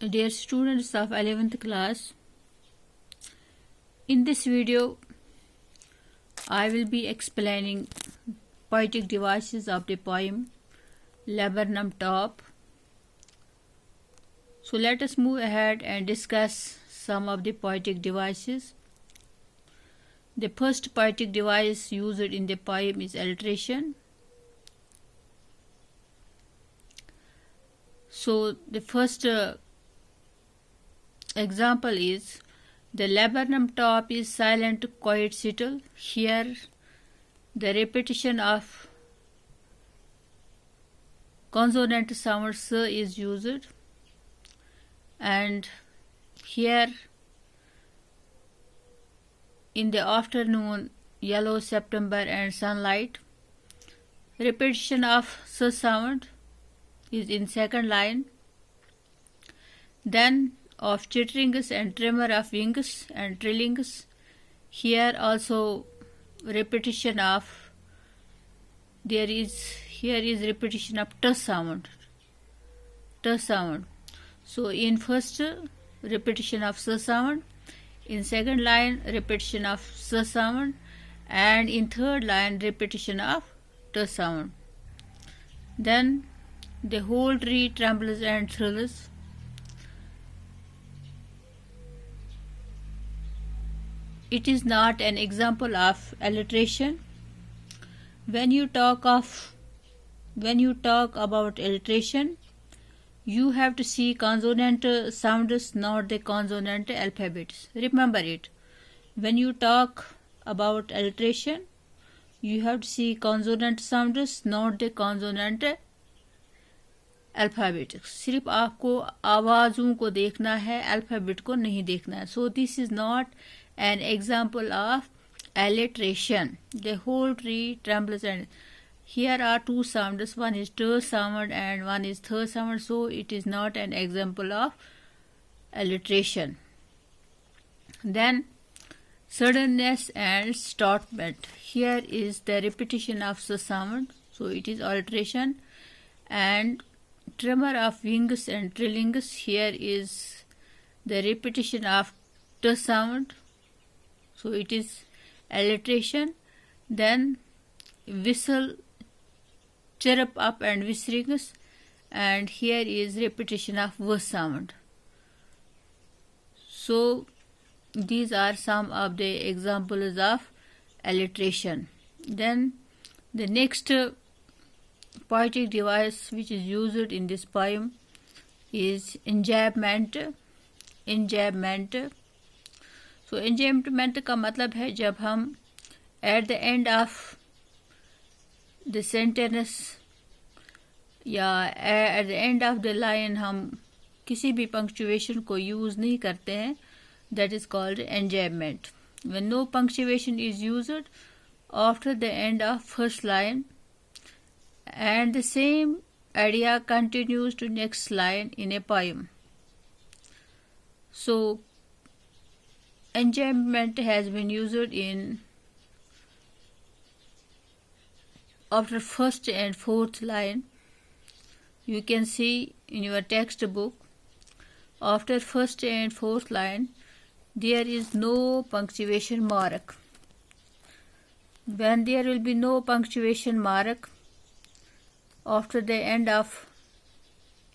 Dear students of 11th class, in this video I will be explaining poetic devices of the poem Laburnum Top. So let us move ahead and discuss some of the poetic devices. The first poetic device used in the poem is alliteration. So the first example is the laburnum top is silent, quiet, subtle. Here the repetition of consonant sound s is used, and here in the afternoon, yellow September and sunlight, repetition of s sound is in second line. Then of chitterings and tremor of wings and trillings, here also repetition of here is repetition of t sound. So in first repetition of s sound, in second line repetition of s sound, and in third line repetition of t sound. Then the whole tree trembles and thrills. It is not an example of alliteration. When you talk about alliteration, you have to see consonant sounds, not the consonant alphabets. Remember it. When you talk about alliteration, you have to see consonant sounds, not the consonant alphabet. सिर्फ आपको आवाज़ों को देखना है, alphabet को नहीं देखना है. So this is not an example of alliteration. The whole tree trembles, and here are two sounds. One is t sound and one is th sound. So it is not an example of alliteration. Then suddenness and startlement. Here is the repetition of s sound. So it is alliteration. And tremor of wings and trillings. Here is the repetition of t sound. So it is alliteration. Then whistle, chirrup up and whisperings, and here is repetition of v sound. So these are some of the examples of alliteration. Then the next poetic device which is used in this poem is enjambment. So enjambment का मतलब है जब हम at the end of the sentence या at the end of the line हम किसी भी punctuation को use नहीं करते हैं, that is called enjambment. When no punctuation is used after the end of first line and the same idea continues to next line in a poem. So enjambment has been used in after first and fourth line. You can see in your textbook, after first and fourth line there is no punctuation mark. When there will be no punctuation mark after the end of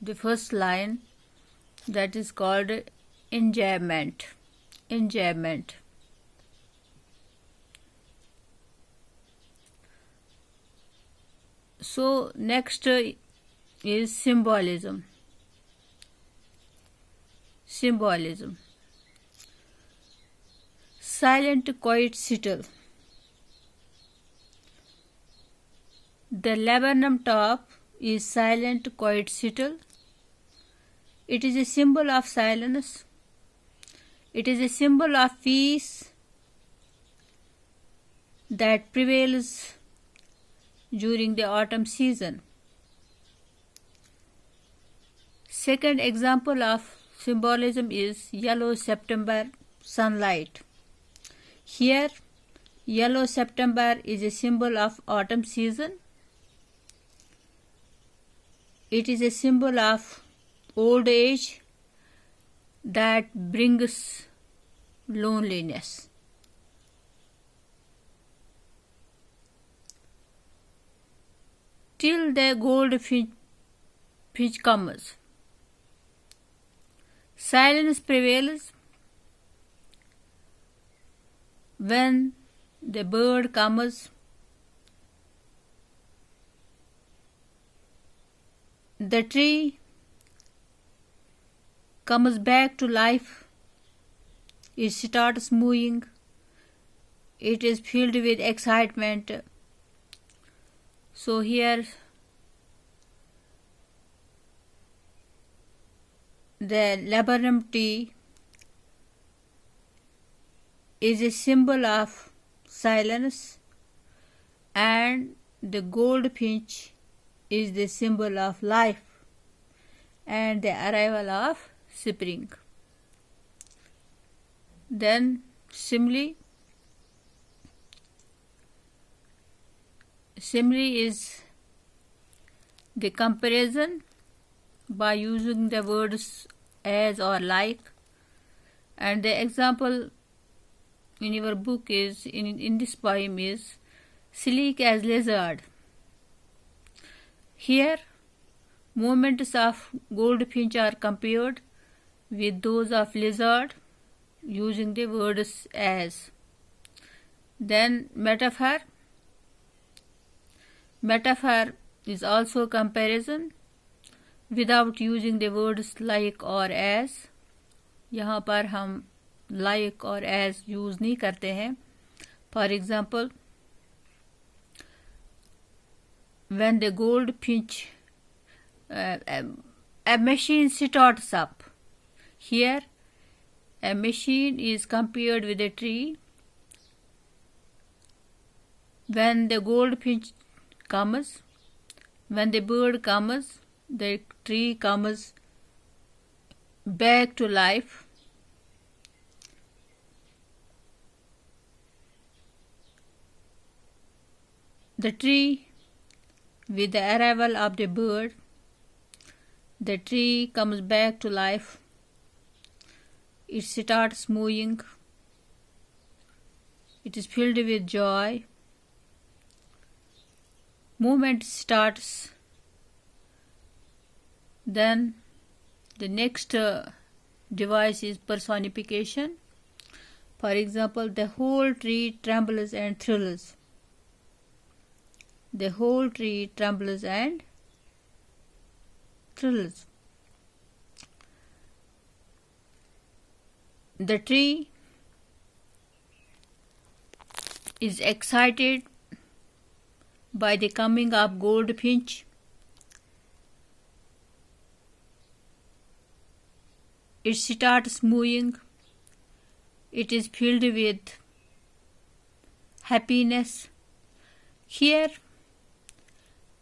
the first line, that is called enjambment. So next is symbolism. Silent, quiet, subtle. The laburnum top is silent, quiet, subtle. It is a symbol of silence. It is a symbol of peace that prevails during the autumn season. Second example of symbolism is yellow September sunlight. Here, yellow September is a symbol of autumn season. It is a symbol of old age that brings loneliness. Till the goldfinch comes, silence prevails. When the bird comes, the tree comes back to life. It starts moving. It is filled with excitement. So here the laburnum tree is a symbol of silence, and the goldfinch is the symbol of life and the arrival of spring. Then simile is the comparison by using the words as or like, and the example in your book is in this poem is sleek as lizard. Here movements of goldfinch are compared with those of lizard using the words as. Then metaphor is also comparison without using the words like or as. यहाँ पर हम like और as use नहीं करते हैं. For example, when the goldfinch a machine starts up. Here a machine is compared with a tree. When the goldfinch comes, when the bird comes, the tree comes back to life. The tree, with the arrival of the bird, the tree comes back to life. It starts moving. It is filled with joy. Movement starts. Then the next device is personification. For example, the whole tree trembles and thrills. The whole tree trembles and thrills. The tree is excited by the coming of goldfinch. It starts moving. It is filled with happiness. Here,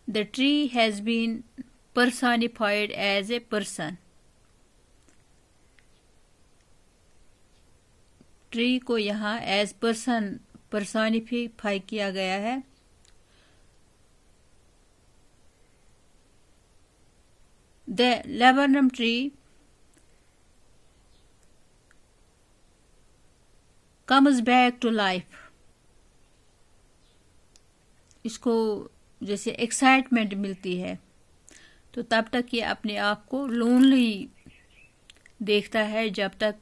the tree has been personified as a person. Tree को यहाँ as person personify किया गया है. The laburnum tree comes back to life. इसको जैसे excitement मिलती है, तो तब तक ये अपने आप को लोनली देखता है जब तक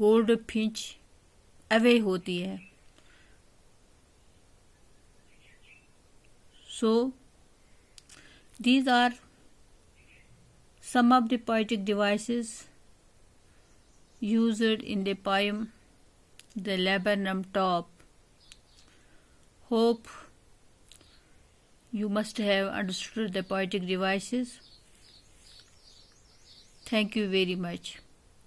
गोल्डफिंच अवे होती है. So these are some of the poetic devices used in the poem The Laburnum Top. Hope you must have understood the poetic devices. Thank you very much.